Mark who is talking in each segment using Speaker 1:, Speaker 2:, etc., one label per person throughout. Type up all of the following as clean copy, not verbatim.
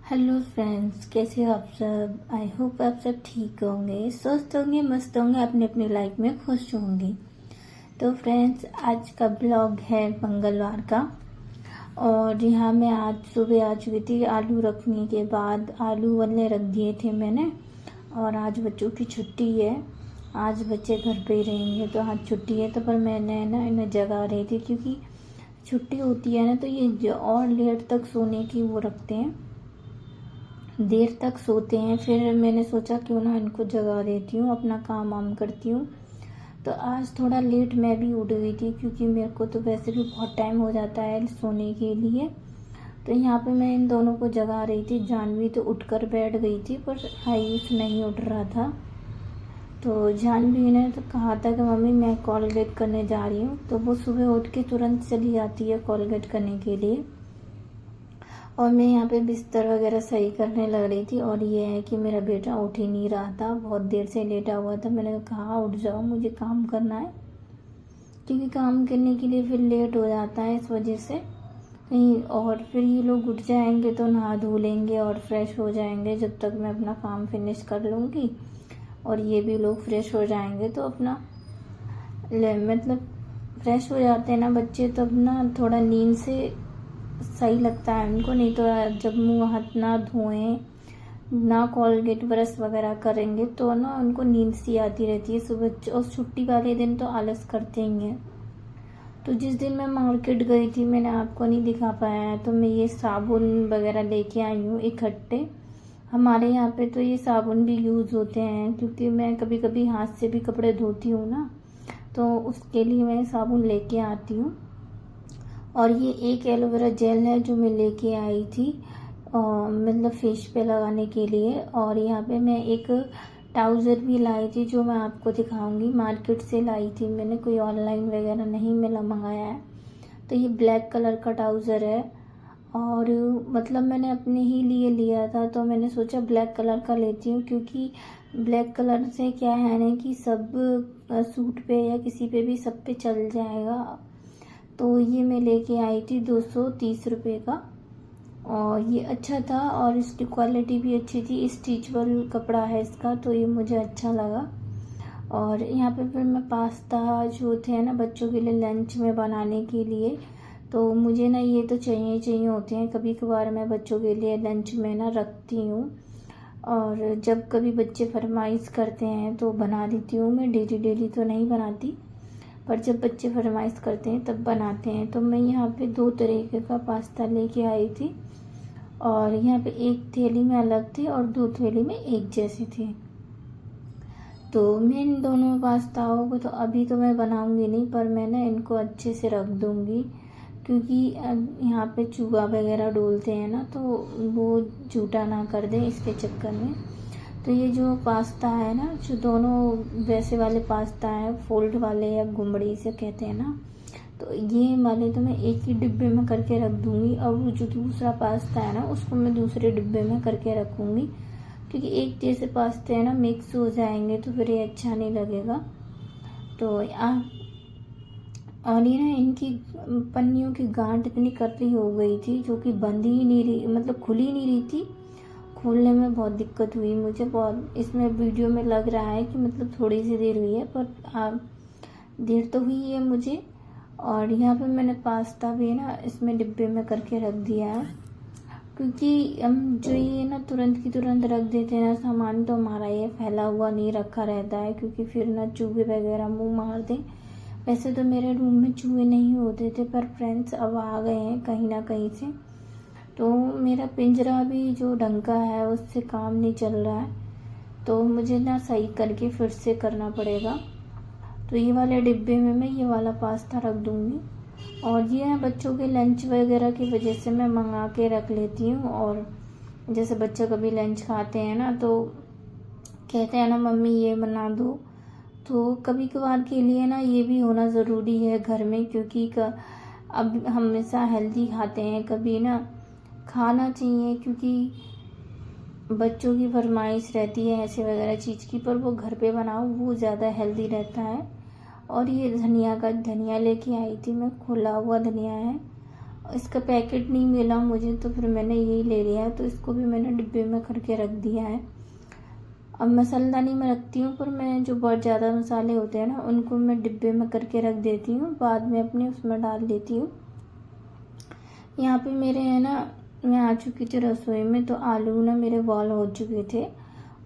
Speaker 1: Hello friends, कैसे हो आप सब। आई होप आप सब ठीक होंगे, स्वस्थ होंगे, मस्त होंगे, अपनी अपनी लाइफ में खुश होंगे। तो फ्रेंड्स, आज का ब्लॉग है मंगलवार का। और यहाँ मैं आज सुबह आ चुकी थी। आलू रखने के बाद आलू उबलने रख दिए थे मैंने। और आज बच्चों की छुट्टी है, आज बच्चे घर पे ही रहेंगे, तो आज छुट्टी है। तो पर मैंने ना इन्हें जगा रही थी, क्योंकि छुट्टी होती है ना तो ये और लेट तक सोने की वो रखते हैं, देर तक सोते हैं। फिर मैंने सोचा क्यों ना इनको जगा देती हूँ, अपना काम वाम करती हूँ। तो आज थोड़ा लेट मैं भी उठ गई थी, क्योंकि मेरे को तो वैसे भी बहुत टाइम हो जाता है सोने के लिए। तो यहाँ पे मैं इन दोनों को जगा रही थी। जानवी तो उठकर बैठ गई थी, पर आयुष नहीं उठ रहा था। तो जानवी ने तो कहा था कि मम्मी मैं कॉलगेट करने जा रही हूँ, तो वो सुबह उठ के तुरंत चली जाती है कॉलगेट करने के लिए। और मैं यहाँ पे बिस्तर वगैरह सही करने लग रही थी। और ये है कि मेरा बेटा उठ ही नहीं रहा था, बहुत देर से लेटा हुआ था। मैंने कहा उठ जाओ, मुझे काम करना है, क्योंकि काम करने के लिए फिर लेट हो जाता है इस वजह से कहीं। और फिर ये लोग उठ जाएंगे तो नहा धो लेंगे और फ्रेश हो जाएंगे, जब तक मैं अपना काम फिनिश कर लूँगी। और ये भी लोग फ्रेश हो जाएंगे तो अपना मतलब फ्रेश हो जाते हैं ना बच्चे, तब ना थोड़ा नींद से सही लगता है उनको। नहीं तो जब मुंह हाथ ना धोएं, ना कोलगेट ब्रश वगैरह करेंगे, तो ना उनको नींद सी आती रहती है सुबह। और छुट्टी वाले दिन तो आलस करते ही हैं। तो जिस दिन मैं मार्केट गई थी, मैंने आपको नहीं दिखा पाया है, तो मैं ये साबुन वगैरह लेके आई हूँ इकट्ठे। हमारे यहाँ पे तो ये साबुन भी यूज़ होते हैं, क्योंकि मैं कभी कभी हाथ से भी कपड़े धोती हूँ ना, तो उसके लिए मैं साबुन लेके आती हूँ। और ये एक एलोवेरा जेल है जो मैं लेके आई थी, मतलब फेस पे लगाने के लिए। और यहाँ पे मैं एक ट्राउज़र भी लाई थी, जो मैं आपको दिखाऊंगी। मार्केट से लाई थी मैंने, कोई ऑनलाइन वगैरह नहीं मिला, मंगाया है। तो ये ब्लैक कलर का ट्राउज़र है। और मतलब मैंने अपने ही लिए लिया था, तो मैंने सोचा ब्लैक कलर का लेती हूँ, क्योंकि ब्लैक कलर से क्या है ना कि सब सूट पे या किसी पे भी सब पे चल जाएगा। तो ये मैं लेके आई थी 230 रुपये का। और ये अच्छा था और इसकी क्वालिटी भी अच्छी थी, स्टिचेबल कपड़ा है इसका, तो ये मुझे अच्छा लगा। और यहाँ पे फिर मैं पास्ता जो थे ना बच्चों के लिए लंच में बनाने के लिए, तो मुझे ना ये तो चाहिए चाहिए होते हैं। कभी कभार मैं बच्चों के लिए लंच में ना रखती हूँ, और जब कभी बच्चे फरमाइश करते हैं तो बना देती हूँ मैं। डेली डेली तो नहीं बनाती, पर जब बच्चे फरमाइश करते हैं तब बनाते हैं। तो मैं यहाँ पे 2 तरीके का पास्ता लेके आई थी, और यहाँ पे एक थैली में अलग थे और 2 थैली में एक जैसे थे। तो मैं इन दोनों पास्ताओं को तो अभी तो मैं बनाऊंगी नहीं, पर मैं ना इनको अच्छे से रख दूंगी, क्योंकि यहाँ पे चूहा वगैरह डोलते हैं ना, तो वो झूठा ना कर दें इसके चक्कर में। तो ये जो पास्ता है ना, जो दोनों वैसे वाले पास्ता है, फोल्ड वाले या गुमड़ी से कहते हैं ना, तो ये वाले तो मैं एक ही डिब्बे में करके रख दूंगी। और वो जो दूसरा पास्ता है ना, उसको मैं दूसरे डिब्बे में करके रखूंगी, क्योंकि एक जैसे पास्ते हैं ना मिक्स हो जाएंगे तो फिर ये अच्छा नहीं लगेगा। तो और ये ना इनकी पन्नियों की गांठ इतनी कतली हो गई थी, जो कि बंद ही नहीं रही, मतलब खुल ही नहीं रही थी। खोलने में बहुत दिक्कत हुई मुझे, बहुत। इसमें वीडियो में लग रहा है कि मतलब थोड़ी सी देर हुई है, पर देर तो हुई है मुझे। और यहाँ पे मैंने पास्ता भी ना इसमें डिब्बे में करके रख दिया है, क्योंकि हम जो ये ना तुरंत की तुरंत रख देते हैं ना सामान, तो हमारा ये फैला हुआ नहीं रखा रहता है, क्योंकि फिर ना चूहे वगैरह मुंह मार दें। वैसे तो मेरे रूम में चूहे नहीं होते थे, पर फ्रेंड्स अब आ गए हैं कहीं ना कहीं से। तो मेरा पिंजरा भी जो ढंग का है उससे काम नहीं चल रहा है, तो मुझे ना सही करके फिर से करना पड़ेगा। तो ये वाले डिब्बे में मैं ये वाला पास्ता रख दूँगी। और ये है बच्चों के लंच वगैरह की वजह से मैं मंगा के रख लेती हूँ। और जैसे बच्चे कभी लंच खाते हैं ना, तो कहते हैं ना मम्मी ये बना दो, तो कभी कभार के लिए ना ये भी होना ज़रूरी है घर में, क्योंकि अब हमेशा हेल्दी खाते हैं, कभी ना खाना चाहिए, क्योंकि बच्चों की फरमाइश रहती है ऐसे वगैरह चीज़ की, पर वो घर पे बनाओ वो ज़्यादा हेल्दी रहता है। और ये धनिया लेके आई थी मैं, खुला हुआ धनिया है। इसका पैकेट नहीं मिला मुझे, तो फिर मैंने यही ले लिया है। तो इसको भी मैंने डिब्बे में करके रख दिया है। अब मसालेदानी में रखती हूँ, पर मैं जो बहुत ज़्यादा मसाले होते हैं ना, उनको मैं डिब्बे में करके रख देती हूँ, बाद में अपने उसमें डाल देती हूँ। यहाँ पे मेरे है ना, मैं आ चुकी थी रसोई में, तो आलू ना मेरे बॉयल हो चुके थे।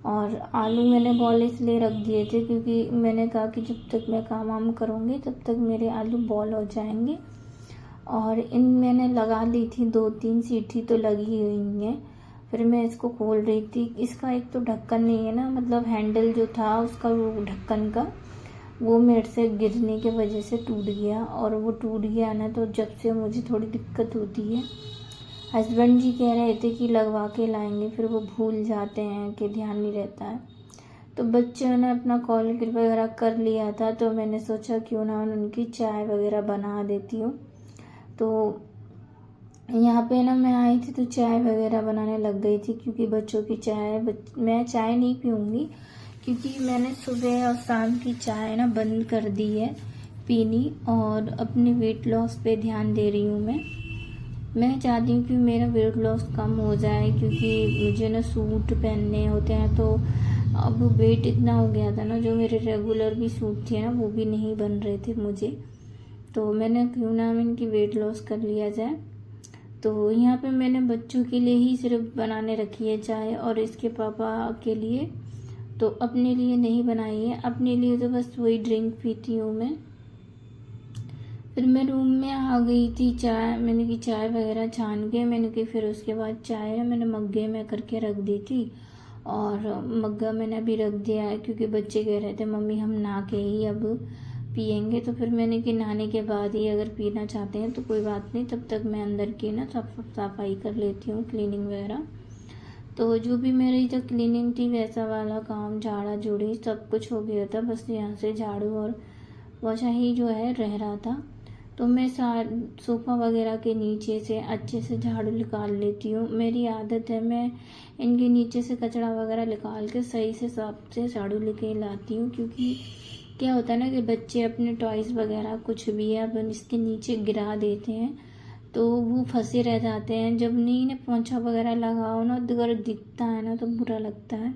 Speaker 1: और आलू मैंने बॉयल इसलिए रख दिए थे क्योंकि मैंने कहा कि जब तक मैं काम वाम करूँगी तब तक मेरे आलू बॉयल हो जाएंगे। और इन मैंने लगा ली थी 2-3 सीटी तो लगी हुई हैं। फिर मैं इसको खोल रही थी। इसका एक तो ढक्कन नहीं है ना, मतलब हैंडल जो था उसका, वो ढक्कन का, वो मेरे से गिरने के वजह से टूट गया। और वो टूट गया ना, तो जब से मुझे थोड़ी दिक्कत होती है। हस्बैंड जी कह रहे थे कि लगवा के लाएंगे, फिर वो भूल जाते हैं कि ध्यान नहीं रहता है। तो बच्चों ने अपना कॉल वगैरह कर लिया था, तो मैंने सोचा क्यों ना उनकी चाय वगैरह बना देती हूँ। तो यहाँ पे ना मैं आई थी तो चाय वगैरह बनाने लग गई थी, क्योंकि बच्चों की चाय, मैं चाय नहीं पीऊँगी, क्योंकि मैंने सुबह और शाम की चाय ना बंद कर दी है पीनी, और अपने वेट लॉस पे ध्यान दे रही हूँ। मैं चाहती हूँ कि मेरा वेट लॉस कम हो जाए, क्योंकि मुझे ना सूट पहनने होते हैं। तो अब वेट इतना हो गया था ना, जो मेरे रेगुलर भी सूट थे ना, वो भी नहीं बन रहे थे मुझे। तो मैंने क्यों ना इनकी वेट लॉस कर लिया जाए। तो यहाँ पे मैंने बच्चों के लिए ही सिर्फ बनाने रखी है चाय, और इसके पापा के लिए, तो अपने लिए नहीं बनाई है। अपने लिए तो बस वही ड्रिंक पीती हूँ मैं। फिर मैं रूम में आ गई थी, चाय मैंने की चाय वगैरह छान के मैंने की, फिर उसके बाद चाय ना मैंने मग्गे में करके रख दी थी। और मग्गा मैंने अभी रख दिया है, क्योंकि बच्चे कह रहे थे मम्मी हम नहा के ही अब पियेंगे। तो फिर मैंने कि नहाने के बाद ही अगर पीना चाहते हैं तो कोई बात नहीं, तब तक मैं अंदर की ना सफाई कर लेती हूँ, क्लीनिंग वगैरह। तो जो भी मेरी जो क्लीनिंग थी वैसा वाला काम, झाड़ा झूड़ी सब कुछ हो गया था। बस यहाँ से झाड़ू और पोछा ही जो है रह रहा था। तो मैं सोफ़ा वगैरह के नीचे से अच्छे से झाड़ू निकाल लेती हूँ। मेरी आदत है, मैं इनके नीचे से कचरा वगैरह निकाल के सही से साफ से झाड़ू लेके लाती हूँ। क्योंकि क्या होता है ना कि बच्चे अपने टॉयज़ वगैरह कुछ भी है अपन इसके नीचे गिरा देते हैं, तो वो फंसे रह जाते हैं। जब नहीं ना पोंछा वगैरह लगाओ ना, तो अगर दिखता है ना तो बुरा लगता है।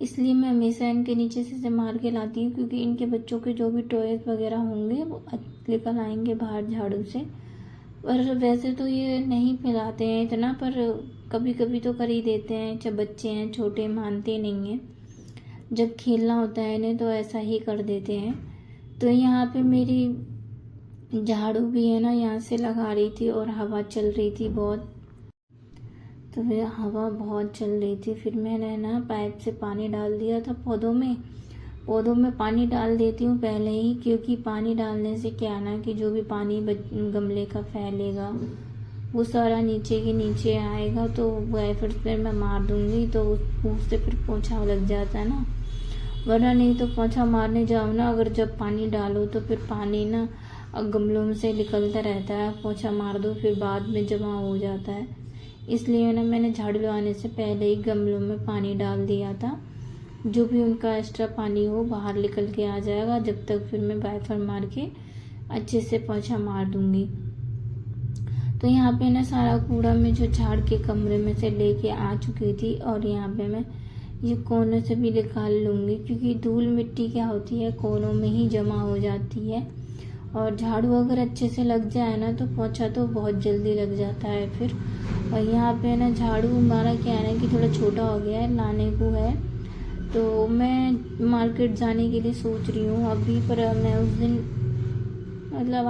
Speaker 1: इसलिए मैं हमेशा इनके नीचे से मार के लाती हूँ, क्योंकि इनके बच्चों के जो भी टॉयज़ वगैरह होंगे वो लेकर आएंगे बाहर झाड़ू से। पर वैसे तो ये नहीं फैलाते हैं इतना, पर कभी कभी तो कर ही देते हैं। जब बच्चे हैं छोटे, मानते नहीं हैं। जब खेलना होता है इन्हें तो ऐसा ही कर देते हैं। तो यहाँ पे मेरी झाड़ू भी है ना, यहाँ से लगा रही थी और हवा चल रही थी बहुत, तो फिर हवा बहुत चल रही थी। फिर मैंने ना पाइप से पानी डाल दिया था पौधों में पानी डाल देती हूँ पहले ही, क्योंकि पानी डालने से क्या ना कि जो भी पानी गमले का फैलेगा वो सारा नीचे के नीचे आएगा, तो वह फिर मैं मार दूँगी, तो उससे फिर पोंछा लग जाता है ना। वरना नहीं तो पोंछा मारने जाओ ना, अगर जब पानी डालो तो फिर पानी ना गमलों में से निकलता रहता है, पोंछा मार दो फिर बाद में जमा हो जाता है। इसलिए ना मैंने झाड़ू लगाने से पहले ही गमलों में पानी डाल दिया था। जो भी उनका एक्स्ट्रा पानी हो बाहर निकल के आ जाएगा, जब तक फिर मैं वाइपर मार के अच्छे से पोंछा मार दूंगी। तो यहाँ पे ना सारा कूड़ा मैं जो झाड़ के कमरे में से लेके आ चुकी थी, और यहाँ पे मैं ये कोने से भी निकाल लूँगी, क्योंकि धूल मिट्टी क्या होती है कोनों में ही जमा हो जाती है। और झाड़ू अगर अच्छे से लग जाए ना तो पोंछा तो बहुत जल्दी लग जाता है फिर। और यहाँ पे ना झाड़ू हमारा क्या है ना कि थोड़ा छोटा हो गया है, लाने को है, तो मैं मार्केट जाने के लिए सोच रही हूँ अभी। पर मैं उस दिन मतलब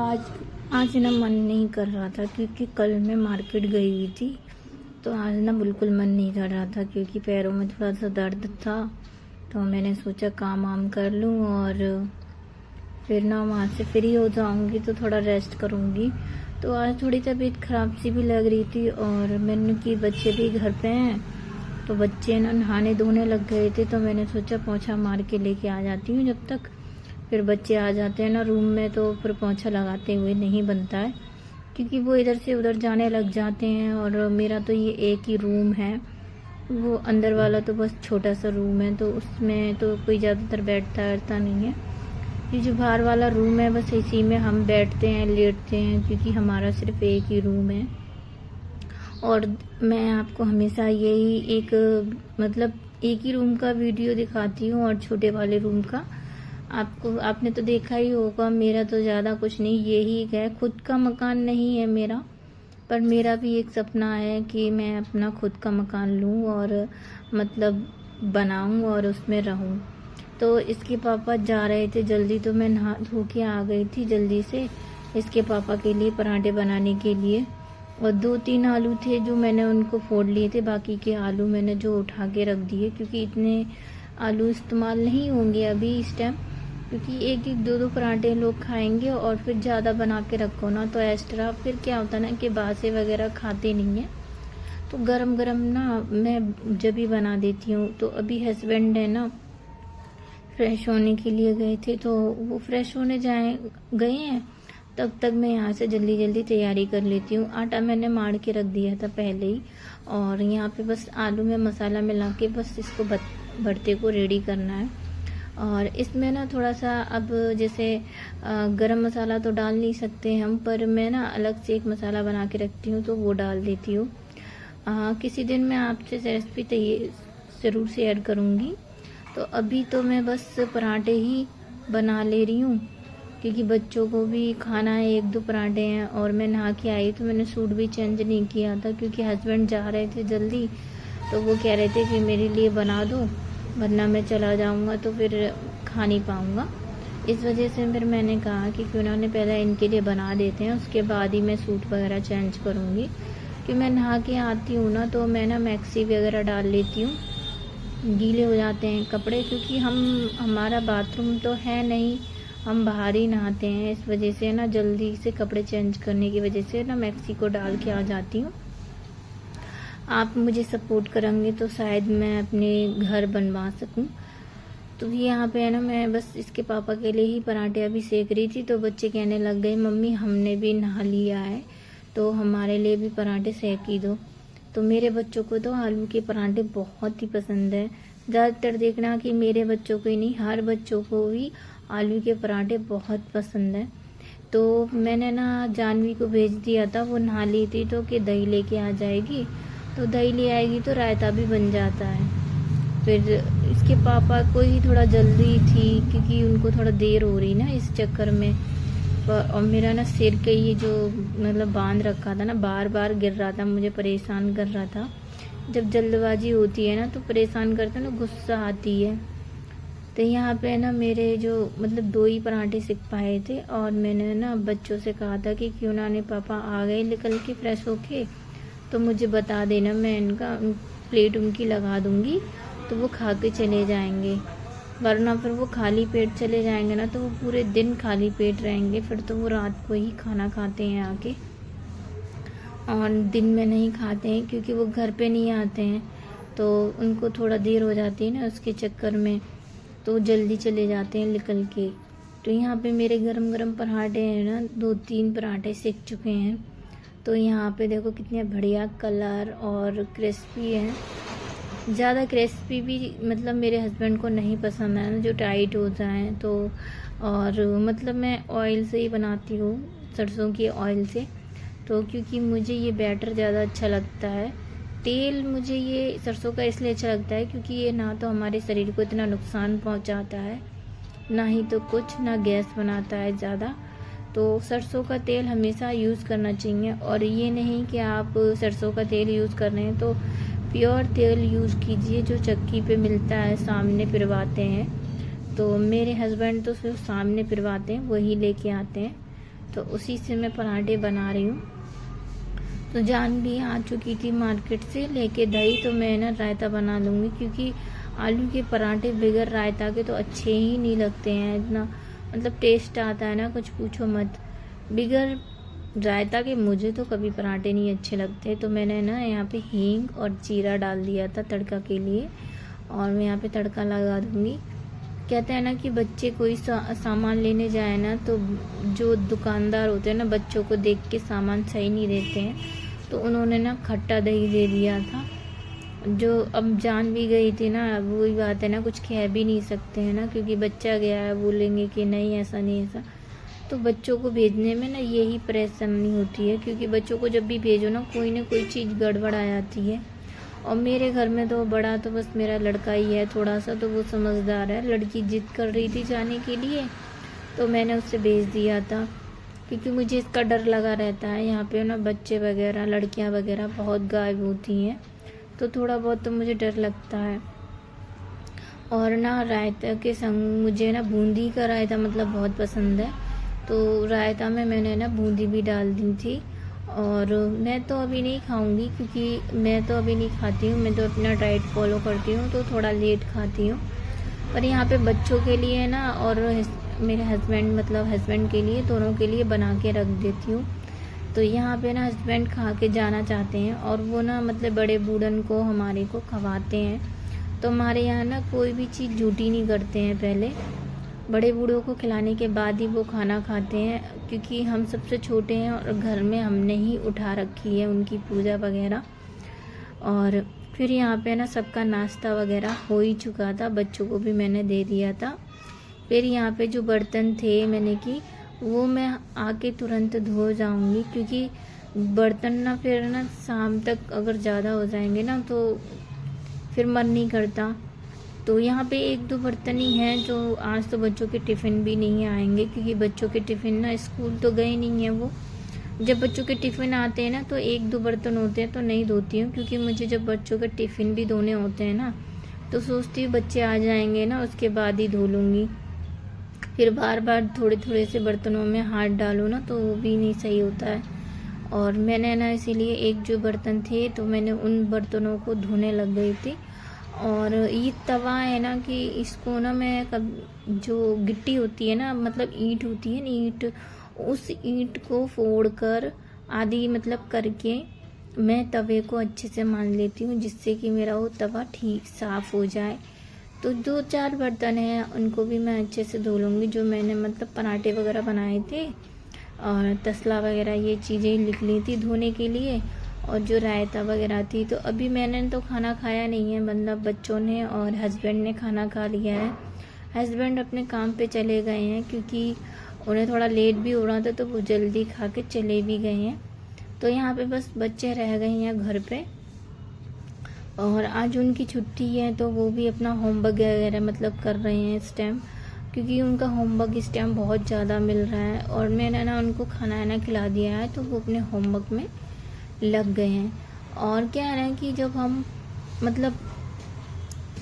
Speaker 1: आज ना मन नहीं कर रहा था, क्योंकि कल मैं मार्केट गई हुई थी, तो आज ना बिल्कुल मन नहीं कर रहा था, क्योंकि पैरों में थोड़ा सा दर्द था। तो मैंने सोचा काम वाम कर लूँ और फिर ना वहाँ से फ्री हो जाऊँगी तो थोड़ा रेस्ट करूँगी। तो आज थोड़ी तबीयत ख़राब सी भी लग रही थी, और मैंने कि बच्चे भी घर पे हैं, तो बच्चे ना नहाने धोने लग गए थे, तो मैंने सोचा पोंछा मार के लेके आ जाती हूँ जब तक। फिर बच्चे आ जाते हैं ना रूम में, तो फिर पोंछा लगाते हुए नहीं बनता है, क्योंकि वो इधर से उधर जाने लग जाते हैं। और मेरा तो ये एक ही रूम है, वो अंदर वाला तो बस छोटा सा रूम है, तो उसमें तो कोई ज़्यादातर बैठता नहीं है। ये जो बाहर वाला रूम है बस इसी में हम बैठते हैं, लेटते हैं, क्योंकि हमारा सिर्फ एक ही रूम है। और मैं आपको हमेशा यही एक मतलब एक ही रूम का वीडियो दिखाती हूँ और छोटे वाले रूम का। आपने तो देखा ही होगा, मेरा तो ज़्यादा कुछ नहीं, यही है। खुद का मकान नहीं है मेरा, पर मेरा भी एक सपना है कि मैं अपना खुद का मकान लूँ और मतलब बनाऊँ और उसमें रहूँ। तो इसके पापा जा रहे थे जल्दी, तो मैं नहा धो के आ गई थी जल्दी से इसके पापा के लिए पराठे बनाने के लिए। और 2-3 आलू थे जो मैंने उनको फोड़ लिए थे, बाकी के आलू मैंने जो उठा के रख दिए, क्योंकि इतने आलू इस्तेमाल नहीं होंगे अभी इस टाइम, क्योंकि 1-1 2-2 पराठे लोग खाएंगे। और फिर ज़्यादा बना के रखो ना तो एक्स्ट्रा फिर क्या होता है ना कि बासे वगैरह खाते नहीं हैं, तो गरम गरम ना मैं जब भी बना देती हूँ। तो अभी हस्बैंड है ना फ्रेश होने के लिए गए थे, तो वो फ्रेश होने गए हैं, तब तक मैं यहाँ से जल्दी जल्दी तैयारी कर लेती हूँ। आटा मैंने मार के रख दिया था पहले ही, और यहाँ पे बस आलू में मसाला मिला के बस इसको भरते को रेडी करना है। और इसमें ना थोड़ा सा अब जैसे गरम मसाला तो डाल नहीं सकते हम, पर मैं ना अलग से एक मसाला बना के रखती हूँ तो वो डाल देती हूँ। किसी दिन मैं आपसे रेसिपी ज़रूर शेयर करूँगी। तो अभी तो मैं बस पराठे ही बना ले रही हूँ, क्योंकि बच्चों को भी खाना है, 1-2 पराठे हैं। और मैं नहा के आई तो मैंने सूट भी चेंज नहीं किया था, क्योंकि हस्बैंड जा रहे थे जल्दी, तो वो कह रहे थे कि मेरे लिए बना दो, वरना मैं चला जाऊँगा तो फिर खा नहीं पाऊँगा। इस वजह से फिर मैंने कहा कि क्यों ना उन्हें पहले इनके लिए बना देते हैं, उसके बाद ही मैं सूट वगैरह चेंज करूँगी। कि मैं नहा के आती हूँ ना तो मैं ना मैक्सी वगैरह डाल लेती हूँ, गीले हो जाते हैं कपड़े, क्योंकि हमारा बाथरूम तो है नहीं, हम बाहर ही नहाते हैं। इस वजह से ना जल्दी से कपड़े चेंज करने की वजह से ना मैक्सी को डाल के आ जाती हूँ। आप मुझे सपोर्ट करेंगे तो शायद मैं अपने घर बनवा सकूँ। तो यहाँ पे है ना मैं बस इसके पापा के लिए ही पराठे अभी सेक रही थी, तो बच्चे कहने लग गए मम्मी हमने भी नहा लिया है तो हमारे लिए भी पराठे सेक ही दो। तो मेरे बच्चों को तो आलू के पराठे बहुत ही पसंद है। ज़्यादातर देखना कि मेरे बच्चों को ही नहीं, हर बच्चों को भी आलू के पराठे बहुत पसंद है। तो मैंने ना जानवी को भेज दिया था, वो नहा ली थी तो कि दही लेके आ जाएगी, तो दही ले आएगी तो रायता भी बन जाता है। फिर इसके पापा को ही थोड़ा जल्दी थी, क्योंकि उनको थोड़ा देर हो रही ना इस चक्कर में। और मेरा ना सिर के ये जो मतलब बांध रखा था ना, बार बार गिर रहा था, मुझे परेशान कर रहा था। जब जल्दबाजी होती है ना तो परेशान करता है ना, गुस्सा आती है। तो यहाँ पे ना मेरे जो मतलब 2 ही पराठे सिक पाए थे, और मैंने ना बच्चों से कहा था कि क्यों ना ने पापा आ गए निकल के फ्रेश होके तो मुझे बता देना, मैं इनका प्लेट उनकी लगा दूँगी तो वो खा के चले जाएंगे। वरना फिर वो खाली पेट चले जाएंगे ना तो वो पूरे दिन खाली पेट रहेंगे, फिर तो वो रात को ही खाना खाते हैं आके, और दिन में नहीं खाते हैं, क्योंकि वो घर पे नहीं आते हैं तो उनको थोड़ा देर हो जाती है ना उसके चक्कर में, तो जल्दी चले जाते हैं निकल के। तो यहाँ पे मेरे गरम गरम पराठे हैं ना, 2-3 पराठे सेक चुके हैं। तो यहाँ पे देखो कितने बढ़िया कलर और क्रिस्पी हैं। ज़्यादा क्रिस्पी भी मतलब मेरे हस्बैंड को नहीं पसंद है ना, जो टाइट हो जाए तो। और मतलब मैं ऑयल से ही बनाती हूँ, सरसों की ऑयल से, तो क्योंकि मुझे ये बैटर ज़्यादा अच्छा लगता है। तेल मुझे ये सरसों का इसलिए अच्छा लगता है क्योंकि ये ना तो हमारे शरीर को इतना नुकसान पहुँचाता है, ना ही तो कुछ, ना गैस बनाता है ज़्यादा। तो सरसों का तेल हमेशा यूज़ करना चाहिए, और ये नहीं कि आप सरसों का तेल यूज़ कर रहे हैं तो प्योर तेल यूज़ कीजिए, जो चक्की पे मिलता है, सामने पिरवाते हैं। तो मेरे हस्बैंड तो सिर्फ सामने पिरवाते हैं, वही लेके आते हैं, तो उसी से मैं पराठे बना रही हूँ। तो जान भी आ चुकी थी मार्केट से लेके दही, तो मैं ना रायता बना लूँगी, क्योंकि आलू के पराठे बगैर रायता के तो अच्छे ही नहीं लगते हैं। इतना मतलब टेस्ट आता है ना, कुछ पूछो मत। बगैर रायता के मुझे तो कभी पराठे नहीं अच्छे लगते। तो मैंने ना यहाँ पे हींग और जीरा डाल दिया था तड़का के लिए, और मैं यहाँ पे तड़का लगा दूँगी। कहते हैं ना कि बच्चे कोई सामान लेने जाए ना तो जो दुकानदार होते हैं ना, बच्चों को देख के सामान सही नहीं देते हैं, तो उन्होंने ना खट्टा दही दे दिया था। जो अब जान भी गई थी ना, अब वही बात है ना, कुछ कह भी नहीं सकते हैं ना, क्योंकि बच्चा गया है, बोलेंगे कि नहीं ऐसा नहीं ऐसा। तो बच्चों को भेजने में ना यही परेशानी होती है, क्योंकि बच्चों को जब भी भेजो ना कोई चीज़ गड़बड़ आ जाती है। और मेरे घर में तो बड़ा तो बस मेरा लड़का ही है थोड़ा सा, तो वो समझदार है। लड़की जिद कर रही थी जाने के लिए, तो मैंने उससे भेज दिया था, क्योंकि मुझे इसका डर लगा रहता है। यहाँ पे ना बच्चे वगैरह लड़कियाँ वगैरह बहुत गायब होती हैं, तो थोड़ा बहुत तो मुझे डर लगता है। और ना रायता के संग मुझे ना बूंदी का रायता मतलब बहुत पसंद है, तो रायता में मैंने ना बूंदी भी डाल दी थी। और मैं तो अभी नहीं खाऊंगी, क्योंकि मैं तो अभी नहीं खाती हूँ, मैं तो अपना डाइट फॉलो करती हूँ, तो थोड़ा लेट खाती हूँ। पर यहाँ पे बच्चों के लिए ना और मेरे हस्बैंड के लिए, दोनों के लिए बना के रख देती हूँ। तो यहाँ पे ना हस्बैंड खा के जाना चाहते हैं, और वो ना मतलब बड़े बूढ़न को हमारे को खवाते हैं। तो हमारे यहाँ ना कोई भी चीज़ झूठी नहीं करते हैं, पहले बड़े बूढ़ों को खिलाने के बाद ही वो खाना खाते हैं, क्योंकि हम सबसे छोटे हैं और घर में हमने ही उठा रखी है उनकी पूजा वगैरह। और फिर यहाँ पे ना सबका नाश्ता वगैरह हो ही चुका था, बच्चों को भी मैंने दे दिया था। फिर यहाँ पे जो बर्तन थे मैंने की, वो मैं आके तुरंत धो जाऊंगी, क्योंकि बर्तन ना फिर ना शाम तक अगर ज़्यादा हो जाएंगे ना तो फिर मन नहीं करता। तो यहाँ पे एक दो बर्तन ही हैं, जो आज तो बच्चों के टिफ़िन भी नहीं आएंगे, क्योंकि बच्चों के टिफ़िन ना स्कूल तो गए नहीं हैं वो। जब बच्चों के टिफ़िन आते हैं ना तो एक दो बर्तन होते हैं, तो नहीं धोती हूँ, क्योंकि मुझे जब बच्चों के टिफ़िन भी धोने होते हैं ना, तो सोचती हूँ बच्चे आ जाएंगे ना उसके बाद ही धो लूँगी। फिर बार बार थोड़े थोड़े से बर्तनों में हाथ डालो ना, तो वो भी नहीं सही होता है। और मैंने ना इसीलिए एक जो बर्तन थे तो मैंने उन बर्तनों को धोने लग गई थी। और ये तवा है ना, कि इसको ना मैं जो गिट्टी होती है ना, मतलब ईंट होती है ना, ईंट, उस ईंट को फोड़कर आधी मतलब करके मैं तवे को अच्छे से मान लेती हूँ, जिससे कि मेरा वो तवा ठीक साफ़ हो जाए। तो 2-4 बर्तन हैं, उनको भी मैं अच्छे से धो लूँगी, जो मैंने मतलब पराठे वगैरह बनाए थे और तसला वगैरह ये चीज़ें लिख ली थी धोने के लिए, और जो रायता वगैरह थी। तो अभी मैंने तो खाना खाया नहीं है, मतलब बच्चों ने और हस्बैंड ने खाना खा लिया है। हस्बैंड अपने काम पे चले गए हैं, क्योंकि उन्हें थोड़ा लेट भी हो रहा था, तो वो जल्दी खा के चले भी गए हैं। तो यहाँ पे बस बच्चे रह गए हैं घर पे, और आज उनकी छुट्टी है, तो वो भी अपना होमवर्क वगैरह मतलब कर रहे हैं इस टाइम, क्योंकि उनका होमवर्क इस टाइम बहुत ज़्यादा मिल रहा है। और मैंने ना उनको खाना ना खिला दिया है, तो वो अपने होमवर्क में लग गए हैं। और क्या है ना कि जब हम मतलब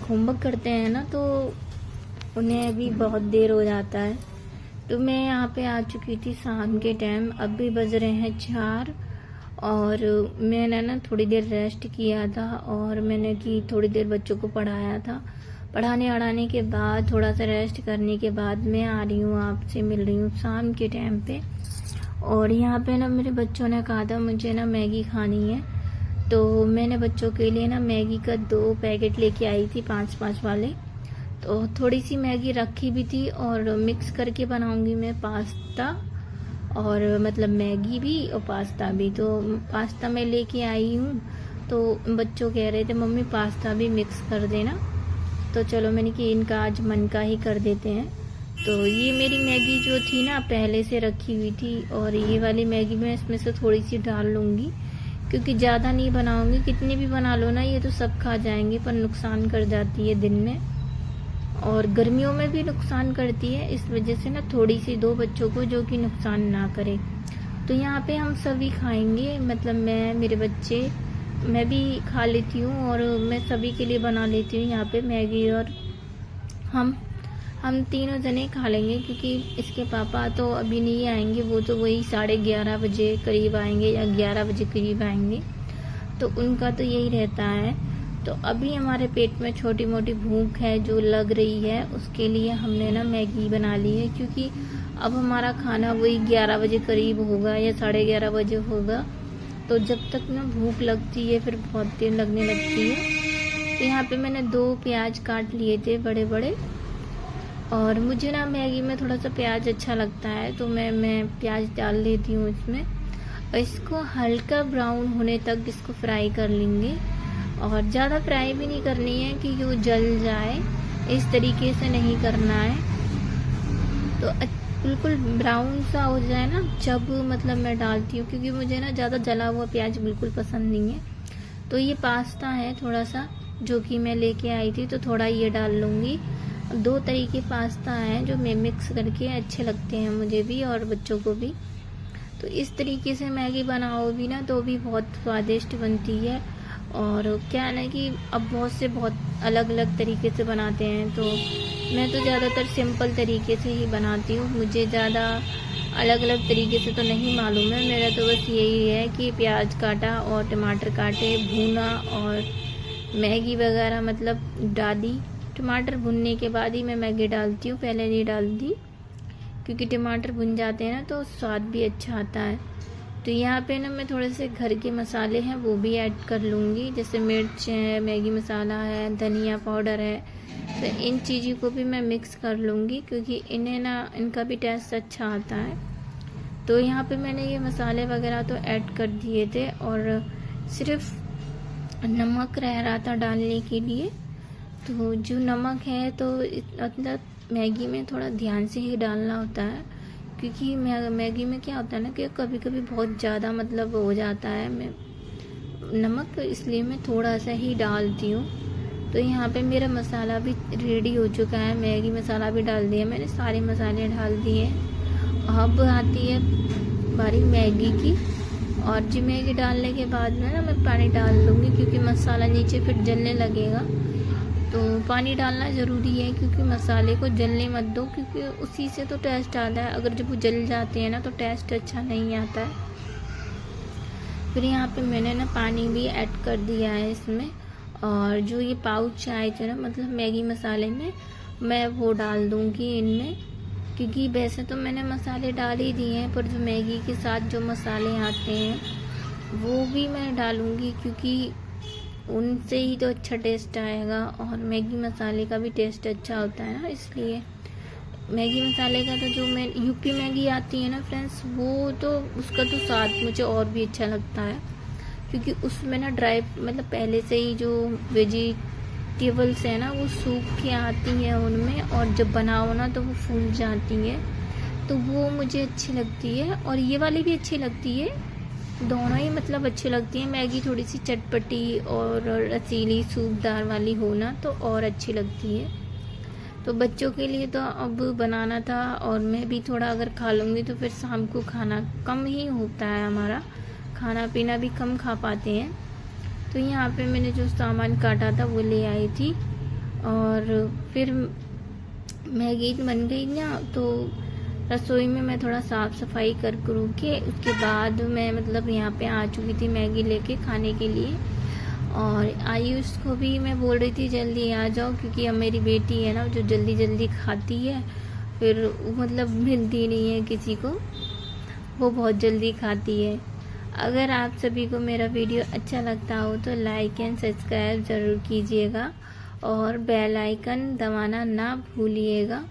Speaker 1: होमवर्क करते हैं ना, तो उन्हें भी बहुत देर हो जाता है। तो मैं यहाँ पे आ चुकी थी शाम के टाइम, अभी बज रहे हैं 4, और मैंने ना थोड़ी देर रेस्ट किया था, और मैंने की थोड़ी देर बच्चों को पढ़ाया था। पढ़ाने अड़ाने के बाद थोड़ा सा रेस्ट करने के बाद मैं आ रही हूँ, आपसे मिल रही हूँ शाम के टाइम पे। और यहाँ पे ना मेरे बच्चों ने कहा था मुझे ना मैगी खानी है, तो मैंने बच्चों के लिए ना मैगी का 2 पैकेट लेके आई थी, 5-5 वाले। तो थोड़ी सी मैगी रखी भी थी, और मिक्स करके बनाऊंगी मैं पास्ता, और मतलब मैगी भी और पास्ता भी। तो पास्ता मैं लेके आई हूँ, तो बच्चों कह रहे थे मम्मी पास्ता भी मिक्स कर देना, तो चलो मैंने कि इनका आज मन का ही कर देते हैं। तो ये मेरी मैगी जो थी ना पहले से रखी हुई थी, और ये वाली मैगी मैं इसमें से थोड़ी सी डाल लूँगी, क्योंकि ज़्यादा नहीं बनाऊँगी, कितनी भी बना लो ना ये तो सब खा जाएंगे, पर नुकसान कर जाती है दिन में, और गर्मियों में भी नुकसान करती है। इस वजह से ना थोड़ी सी दो बच्चों को, जो कि नुकसान ना करे। तो यहाँ पे हम सभी खाएंगे, मतलब मैं, मेरे बच्चे, मैं भी खा लेती हूँ, और मैं सभी के लिए बना लेती हूँ यहाँ पे मैगी। और हम तीनों जने खा लेंगे, क्योंकि इसके पापा तो अभी नहीं आएंगे, वो तो वही 11:30 बजे करीब आएंगे, या 11 बजे करीब आएंगे, तो उनका तो यही रहता है। तो अभी हमारे पेट में छोटी मोटी भूख है जो लग रही है, उसके लिए हमने ना मैगी बना ली है, क्योंकि अब हमारा खाना वही 11 बजे करीब होगा या 11:30 बजे होगा। तो जब तक ना भूख लगती है फिर बहुत देर लगने लगती है। तो यहाँ पे मैंने 2 प्याज काट लिए थे बड़े बड़े, और मुझे ना मैगी में थोड़ा सा प्याज अच्छा लगता है, तो मैं प्याज डाल देती हूँ इसमें, और इसको हल्का ब्राउन होने तक इसको फ्राई कर लेंगे। और ज़्यादा फ्राई भी नहीं करनी है कि वो जल जाए, इस तरीके से नहीं करना है। तो बिल्कुल ब्राउन सा हो जाए ना जब मतलब मैं डालती हूँ, क्योंकि मुझे ना ज़्यादा जला हुआ प्याज बिल्कुल पसंद नहीं है। तो ये पास्ता है थोड़ा सा जो कि मैं लेके आई थी, तो थोड़ा ये डाल लूँगी। 2 तरीके पास्ता हैं जो मैं मिक्स करके अच्छे लगते हैं मुझे भी और बच्चों को भी। तो इस तरीके से मैगी बनाओ भी ना तो भी बहुत स्वादिष्ट बनती है। और क्या है ना कि अब बहुत अलग अलग तरीके से बनाते हैं, तो मैं तो ज़्यादातर सिंपल तरीके से ही बनाती हूँ। मुझे ज़्यादा अलग अलग तरीके से तो नहीं मालूम है। मेरा तो बस यही है कि प्याज काटा और टमाटर काटे, भूना और मैगी वगैरह मतलब डाली। टमाटर भुनने के बाद ही मैं मैगी डालती हूँ, पहले नहीं डालती, क्योंकि टमाटर भुन जाते हैं ना तो स्वाद भी अच्छा आता है। तो यहाँ पे ना मैं थोड़े से घर के मसाले हैं वो भी ऐड कर लूँगी, जैसे मिर्च है, मैगी मसाला है, धनिया पाउडर है। तो इन चीज़ों को भी मैं मिक्स कर लूँगी, क्योंकि इन्हें ना इनका भी टेस्ट अच्छा आता है। तो यहाँ पे मैंने ये मसाले वगैरह तो ऐड कर दिए थे और सिर्फ नमक रह रहा था डालने के लिए। तो जो नमक है तो मतलब मैगी में थोड़ा ध्यान से ही डालना होता है, क्योंकि मैगी में क्या होता है ना कि कभी कभी बहुत ज़्यादा मतलब हो जाता है मैं नमक, इसलिए मैं थोड़ा सा ही डालती हूँ। तो यहाँ पे मेरा मसाला भी रेडी हो चुका है, मैगी मसाला भी डाल दिया मैंने, सारे मसाले डाल दिए। अब आती है बारी मैगी की, और जी मैगी डालने के बाद में ना मैं पानी डाल लूँगी, क्योंकि मसाला नीचे फिर जलने लगेगा। तो पानी डालना ज़रूरी है, क्योंकि मसाले को जलने मत दो, क्योंकि उसी से तो टेस्ट आता है। अगर जब वो जल जाते हैं ना तो टेस्ट अच्छा नहीं आता है। फिर यहाँ पे मैंने ना पानी भी ऐड कर दिया है इसमें, और जो ये पाउच आए थे ना मतलब मैगी मसाले में, मैं वो डाल दूँगी इनमें, क्योंकि वैसे तो मैंने मसाले डाल ही दिए हैं, पर जो मैगी के साथ जो मसाले आते हैं वो भी मैं डालूँगी, क्योंकि उनसे ही तो अच्छा टेस्ट आएगा। और मैगी मसाले का भी टेस्ट अच्छा होता है ना, इसलिए मैगी मसाले का तो जो मैं यूपी मैगी आती है ना फ्रेंड्स, वो तो उसका तो स्वाद मुझे और भी अच्छा लगता है, क्योंकि उसमें ना ड्राई मतलब पहले से ही जो वेजिटेबल्स है ना वो सूख के आती हैं उनमें, और जब बनाओ ना तो वो फूल जाती है, तो वो मुझे अच्छी लगती है। और ये वाली भी अच्छी लगती है, दोनों ही मतलब अच्छी लगती है। मैगी थोड़ी सी चटपटी और रसीली सूपदार वाली हो ना तो और अच्छी लगती है। तो बच्चों के लिए तो अब बनाना था, और मैं भी थोड़ा अगर खा लूँगी तो फिर शाम को खाना कम ही होता है, हमारा खाना पीना भी कम खा पाते हैं। तो यहाँ पे मैंने जो सामान काटा था वो ले आई थी, और फिर मैगी बन गई ना तो रसोई में मैं थोड़ा साफ़ सफाई कर के उसके बाद मैं मतलब यहाँ पे आ चुकी थी मैगी लेके खाने के लिए। और आयुष को भी मैं बोल रही थी जल्दी आ जाओ, क्योंकि अब मेरी बेटी है ना जो जल्दी जल्दी खाती है, फिर मतलब मिलती नहीं है किसी को, वो बहुत जल्दी खाती है। अगर आप सभी को मेरा वीडियो अच्छा लगता हो तो लाइक एंड सब्सक्राइब ज़रूर कीजिएगा, और बेल आइकन दबाना ना भूलिएगा।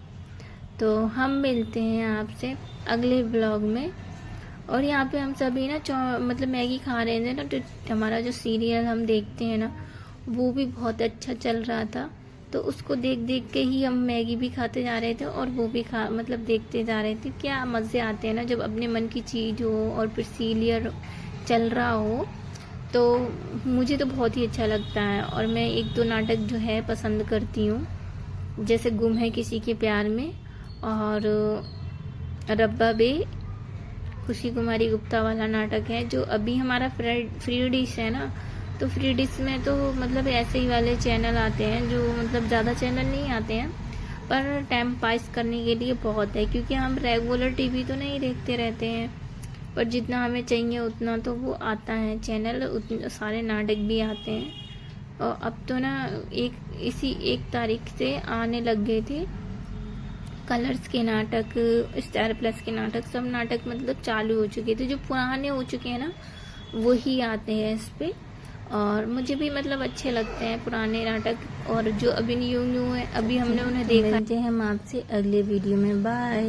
Speaker 1: तो हम मिलते हैं आपसे अगले ब्लॉग में। और यहाँ पे हम सभी ना मतलब मैगी खा रहे थे ना, तो हमारा जो सीरियल हम देखते हैं ना वो भी बहुत अच्छा चल रहा था, तो उसको देख देख के ही हम मैगी भी खाते जा रहे थे और वो भी मतलब देखते जा रहे थे। क्या मज़े आते हैं ना जब अपने मन की चीज़ हो और फिर सीरियल चल रहा हो, तो मुझे तो बहुत ही अच्छा लगता है। और मैं 1-2 नाटक जो है पसंद करती हूँ, जैसे गुम है किसी के प्यार में, और रब्बा बे खुशी कुमारी गुप्ता वाला नाटक है, जो अभी हमारा फ्री डिश है ना, तो फ्री डिश में तो मतलब ऐसे ही वाले चैनल आते हैं जो मतलब ज़्यादा चैनल नहीं आते हैं, पर टाइम पास करने के लिए बहुत है, क्योंकि हम रेगुलर टीवी तो नहीं देखते रहते हैं, पर जितना हमें चाहिए उतना तो वो आता है चैनल, उतने सारे नाटक भी आते हैं। और अब तो ना इसी 1 तारीख से आने लग गए थे कलर्स के नाटक, स्टार प्लस के नाटक, सब नाटक मतलब चालू हो चुके थे। जो पुराने हो चुके हैं ना वही आते हैं इस पे, और मुझे भी मतलब अच्छे लगते हैं पुराने नाटक, और जो अभी न्यू है अभी हमने उन्हें देखा। मिलते हैं हम आपसे अगले वीडियो में, बाय।